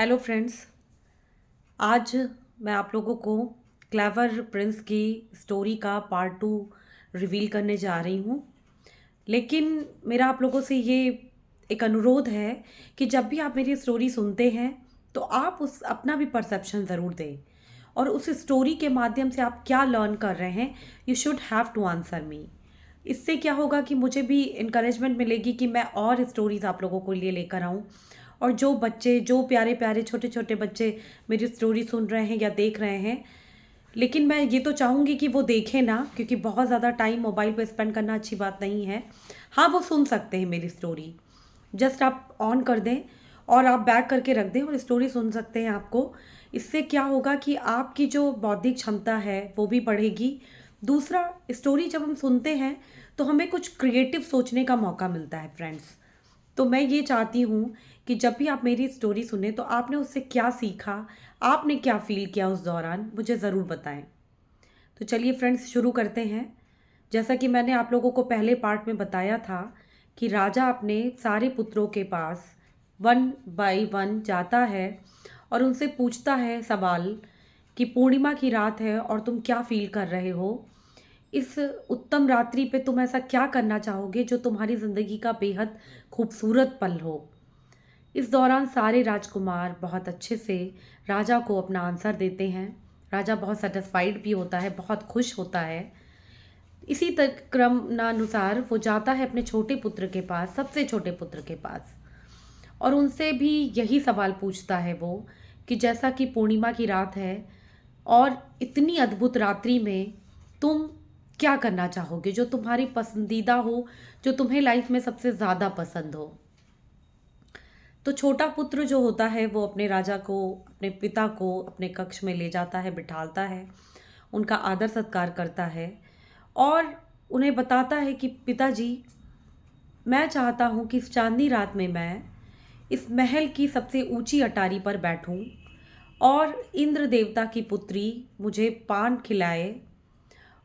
Hello friends. आज मैं आप लोगों को क्लेवर प्रिंस की स्टोरी का पार्ट 2 रिवील करने जा रही हूँ। लेकिन मेरा आप लोगों से ये एक अनुरोध है कि जब भी आप मेरी स्टोरी सुनते हैं तो आप उस अपना भी परसेप्शन ज़रूर दें और उस स्टोरी के माध्यम से आप क्या लर्न कर रहे हैं you should have to answer me. इससे क्या होगा कि मुझे भी इंकरेजमेंट मिलेगी कि मैं और स्टोरीज आप लोगों को लिए लेकर आऊँ। और जो बच्चे, जो प्यारे प्यारे छोटे छोटे बच्चे मेरी स्टोरी सुन रहे हैं या देख रहे हैं, लेकिन मैं ये तो चाहूँगी कि वो देखें ना, क्योंकि बहुत ज़्यादा टाइम मोबाइल पे स्पेंड करना अच्छी बात नहीं है। हाँ, वो सुन सकते हैं मेरी स्टोरी। जस्ट आप ऑन कर दें और आप बैक करके रख दें और स्टोरी सुन सकते हैं आपको। इससे क्या होगा कि आपकी जो बौद्धिक क्षमता है वो भी बढ़ेगी। दूसरा, स्टोरी जब हम सुनते हैं तो हमें कुछ क्रिएटिव सोचने का मौका मिलता है फ्रेंड्स। तो मैं ये चाहती हूँ कि जब भी आप मेरी स्टोरी सुने तो आपने उससे क्या सीखा, आपने क्या फ़ील किया उस दौरान, मुझे ज़रूर बताएं। तो चलिए फ्रेंड्स, शुरू करते हैं। जैसा कि मैंने आप लोगों को पहले पार्ट में बताया था कि राजा अपने सारे पुत्रों के पास वन बाय वन जाता है और उनसे पूछता है सवाल कि पूर्णिमा की रात है और तुम क्या फील कर रहे हो। इस उत्तम रात्रि पे तुम ऐसा क्या करना चाहोगे जो तुम्हारी ज़िंदगी का बेहद खूबसूरत पल हो। इस दौरान सारे राजकुमार बहुत अच्छे से राजा को अपना आंसर देते हैं। राजा बहुत सेटिस्फाइड भी होता है, बहुत खुश होता है। इसी तक क्रमानुसार वो जाता है अपने छोटे पुत्र के पास, सबसे छोटे पुत्र के पास, और उनसे भी यही सवाल पूछता है वो कि जैसा कि पूर्णिमा की रात है और इतनी अद्भुत रात्रि में तुम क्या करना चाहोगे जो तुम्हारी पसंदीदा हो, जो तुम्हें लाइफ में सबसे ज़्यादा पसंद हो। तो छोटा पुत्र जो होता है वो अपने राजा को, अपने पिता को अपने कक्ष में ले जाता है, बिठालता है, उनका आदर सत्कार करता है और उन्हें बताता है कि पिताजी, मैं चाहता हूँ कि इस चांदनी रात में मैं इस महल की सबसे ऊंची अटारी पर बैठूं और इंद्र देवता की पुत्री मुझे पान खिलाए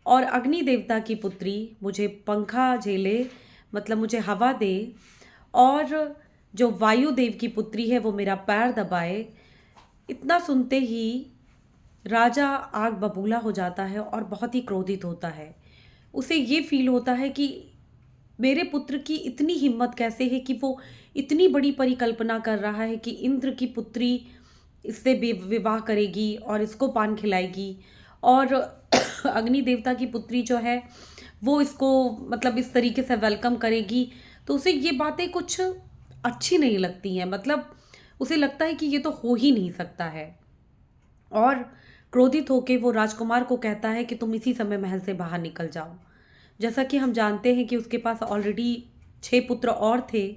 और अग्नि देवता की पुत्री मुझे पंखा झेले, मतलब मुझे हवा दे, और जो वायुदेव की पुत्री है वो मेरा पैर दबाए। इतना सुनते ही राजा आग बबूला हो जाता है और बहुत ही क्रोधित होता है। उसे ये फील होता है कि मेरे पुत्र की इतनी हिम्मत कैसे है कि वो इतनी बड़ी परिकल्पना कर रहा है कि इंद्र की पुत्री इससे विवाह करेगी और इसको पान खिलाएगी, और अग्नि देवता की पुत्री जो है वो इसको मतलब इस तरीके से वेलकम करेगी। तो उसे ये बातें कुछ अच्छी नहीं लगती हैं, मतलब उसे लगता है कि ये तो हो ही नहीं सकता है। और क्रोधित होकर वो राजकुमार को कहता है कि तुम इसी समय महल से बाहर निकल जाओ। जैसा कि हम जानते हैं कि उसके पास ऑलरेडी 6 पुत्र और थे,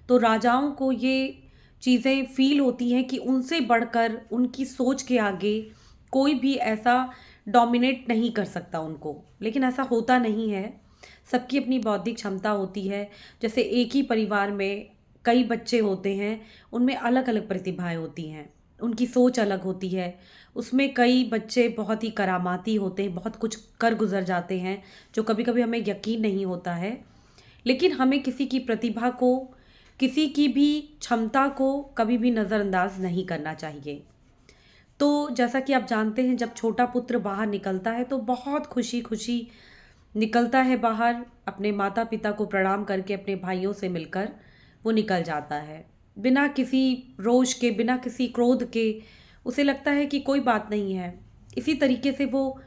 तो राजाओं को ये चीज़ें फील होती हैं कि उनसे बढ़कर, उनकी सोच के आगे कोई भी ऐसा डोमिनेट नहीं कर सकता उनको। लेकिन ऐसा होता नहीं है। सबकी अपनी बौद्धिक क्षमता होती है। जैसे एक ही परिवार में कई बच्चे होते हैं, उनमें अलग अलग प्रतिभाएं होती हैं, उनकी सोच अलग होती है। उसमें कई बच्चे बहुत ही करामाती होते हैं, बहुत कुछ कर गुजर जाते हैं जो कभी कभी हमें यकीन नहीं होता है। लेकिन हमें किसी की प्रतिभा को, किसी की भी क्षमता को कभी भी नज़रअंदाज नहीं करना चाहिए। तो जैसा कि आप जानते हैं, जब छोटा पुत्र बाहर निकलता है तो बहुत खुशी खुशी निकलता है बाहर, अपने माता पिता को प्रणाम करके अपने भाइयों से मिलकर वो निकल जाता है, बिना किसी रोष के, बिना किसी क्रोध के। उसे लगता है कि कोई बात नहीं है। इसी तरीके से वो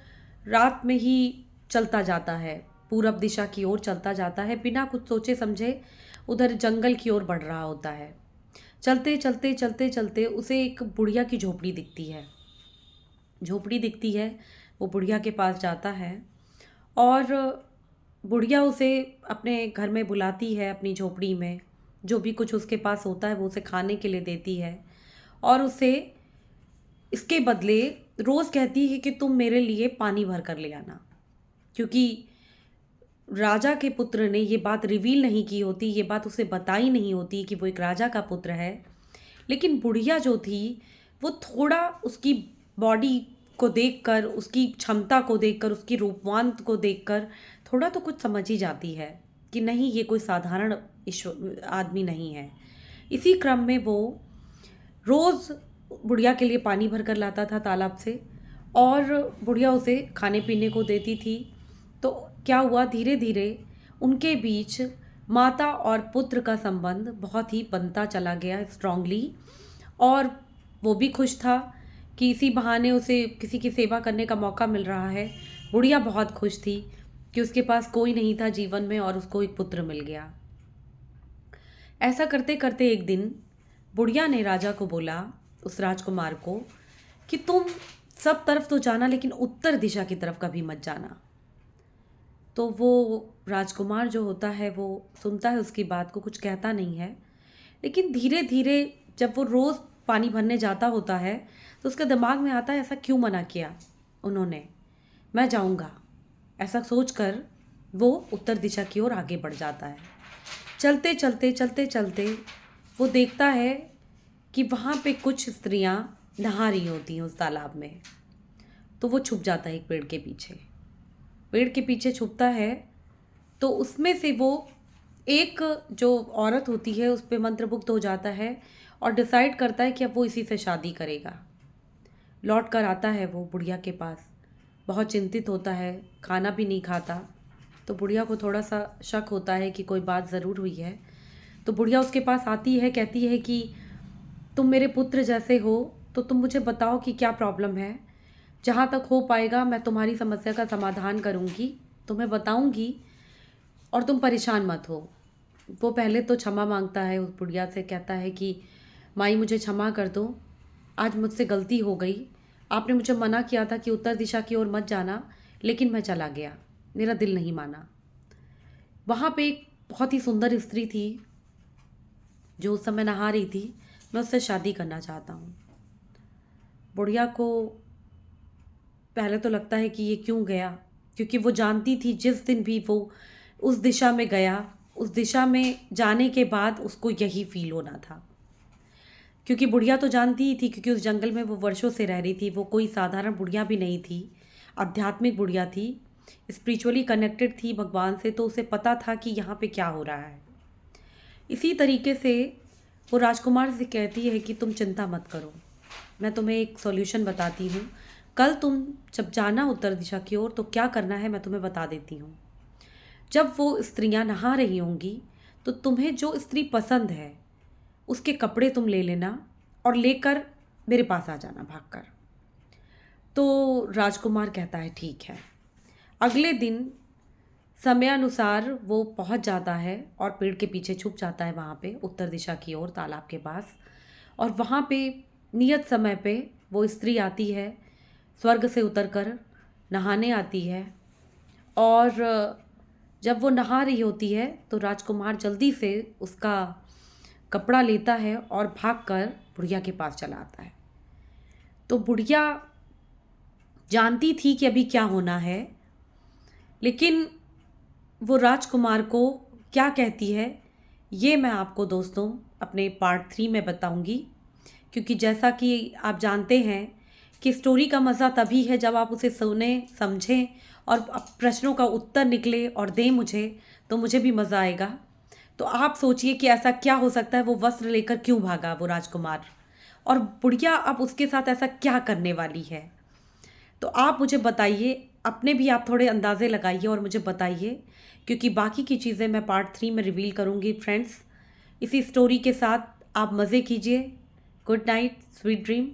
रात में ही चलता जाता है, पूरब दिशा की ओर चलता जाता है, बिना कुछ सोचे समझे उधर जंगल की ओर बढ़ रहा होता है। चलते चलते चलते चलते उसे एक बुढ़िया की झोपड़ी दिखती है। झोपड़ी दिखती है, वो बुढ़िया के पास जाता है और बुढ़िया उसे अपने घर में बुलाती है, अपनी झोपड़ी में जो भी कुछ उसके पास होता है वो उसे खाने के लिए देती है, और उसे इसके बदले रोज़ कहती है कि तुम मेरे लिए पानी भर कर ले आना। क्योंकि राजा के पुत्र ने ये बात रिवील नहीं की होती, ये बात उसे बताई नहीं होती कि वो एक राजा का पुत्र है। लेकिन बुढ़िया जो थी वो थोड़ा उसकी बॉडी को देखकर, उसकी क्षमता को देखकर, उसकी रूपवान को देखकर थोड़ा तो कुछ समझ ही जाती है कि नहीं, ये कोई साधारण ईश्वर आदमी नहीं है। इसी क्रम में वो रोज़ बुढ़िया के लिए पानी भर कर लाता था तालाब से और बुढ़िया उसे खाने पीने को देती थी। तो क्या हुआ, धीरे धीरे उनके बीच माता और पुत्र का संबंध बहुत ही बनता चला गया स्ट्रांगली। और वो भी खुश था कि इसी बहाने उसे किसी की सेवा करने का मौका मिल रहा है। बुढ़िया बहुत खुश थी कि उसके पास कोई नहीं था जीवन में और उसको एक पुत्र मिल गया। ऐसा करते करते एक दिन बुढ़िया ने राजा को बोला, उस राजकुमार को, कि तुम सब तरफ तो जाना लेकिन उत्तर दिशा की तरफ कभी मत जाना। तो वो राजकुमार जो होता है वो सुनता है उसकी बात को, कुछ कहता नहीं है। लेकिन धीरे धीरे जब वो रोज़ पानी भरने जाता होता है तो उसके दिमाग में आता है ऐसा क्यों मना किया उन्होंने, मैं जाऊंगा। ऐसा सोचकर वो उत्तर दिशा की ओर आगे बढ़ जाता है। चलते चलते चलते चलते वो देखता है कि वहाँ पे कुछ स्त्रियाँ नहा रही होती हैं उस तालाब में। तो वो छुप जाता है एक पेड़ के पीछे। पेड़ के पीछे छुपता है तो उसमें से वो एक जो औरत होती है उस पर मंत्रमुग्ध हो जाता है और डिसाइड करता है कि अब वो इसी से शादी करेगा। लौट कर आता है वो बुढ़िया के पास, बहुत चिंतित होता है, खाना भी नहीं खाता। तो बुढ़िया को थोड़ा सा शक होता है कि कोई बात ज़रूर हुई है। तो बुढ़िया उसके पास आती है, कहती है कि तुम मेरे पुत्र जैसे हो तो तुम मुझे बताओ कि क्या प्रॉब्लम है। जहाँ तक हो पाएगा मैं तुम्हारी समस्या का समाधान करूँगी, तुम्हें बताऊँगी और तुम परेशान मत हो। वो पहले तो क्षमा मांगता है उस बुढ़िया से, कहता है कि माई मुझे क्षमा कर दो, आज मुझसे गलती हो गई। आपने मुझे मना किया था कि उत्तर दिशा की ओर मत जाना, लेकिन मैं चला गया, मेरा दिल नहीं माना। वहाँ पे एक बहुत ही सुंदर स्त्री थी जो उस समय नहा रही थी, मैं उससे शादी करना चाहता हूँ। बुढ़िया को पहले तो लगता है कि ये क्यों गया, क्योंकि वो जानती थी जिस दिन भी वो उस दिशा में गया, उस दिशा में जाने के बाद उसको यही फील होना था। क्योंकि बुढ़िया तो जानती ही थी, क्योंकि उस जंगल में वो वर्षों से रह रही थी। वो कोई साधारण बुढ़िया भी नहीं थी, आध्यात्मिक बुढ़िया थी, स्पिरिचुअली कनेक्टेड थी भगवान से। तो उसे पता था कि यहाँ पे क्या हो रहा है। इसी तरीके से वो राजकुमार से कहती है कि तुम चिंता मत करो, मैं तुम्हें एक सॉल्यूशन बताती हूँ। कल तुम जब जाना उत्तर दिशा की ओर तो क्या करना है मैं तुम्हें बता देती हूँ। जब वो स्त्रियाँ नहा रही होंगी तो तुम्हें जो स्त्री पसंद है उसके कपड़े तुम ले लेना और लेकर मेरे पास आ जाना भागकर। तो राजकुमार कहता है ठीक है। अगले दिन समयानुसार वो पहुंच जाता है और पेड़ के पीछे छुप जाता है वहाँ पे उत्तर दिशा की ओर तालाब के पास। और वहाँ पे नियत समय पे वो स्त्री आती है, स्वर्ग से उतरकर नहाने आती है। और जब वो नहा रही होती है तो राजकुमार जल्दी से उसका कपड़ा लेता है और भागकर बुढ़िया के पास चला आता है। तो बुढ़िया जानती थी कि अभी क्या होना है, लेकिन वो राजकुमार को क्या कहती है ये मैं आपको दोस्तों अपने पार्ट 3 में बताऊंगी। क्योंकि जैसा कि आप जानते हैं कि स्टोरी का मज़ा तभी है जब आप उसे सुने, समझें और प्रश्नों का उत्तर निकले और दें मुझे, तो मुझे भी मज़ा आएगा। तो आप सोचिए कि ऐसा क्या हो सकता है, वो वस्त्र लेकर क्यों भागा वो राजकुमार, और बुढ़िया अब उसके साथ ऐसा क्या करने वाली है। तो आप मुझे बताइए, अपने भी आप थोड़े अंदाज़े लगाइए और मुझे बताइए, क्योंकि बाकी की चीज़ें मैं पार्ट 3 में रिवील करूँगी फ्रेंड्स। इसी स्टोरी के साथ आप मज़े कीजिए। Good night, sweet dream.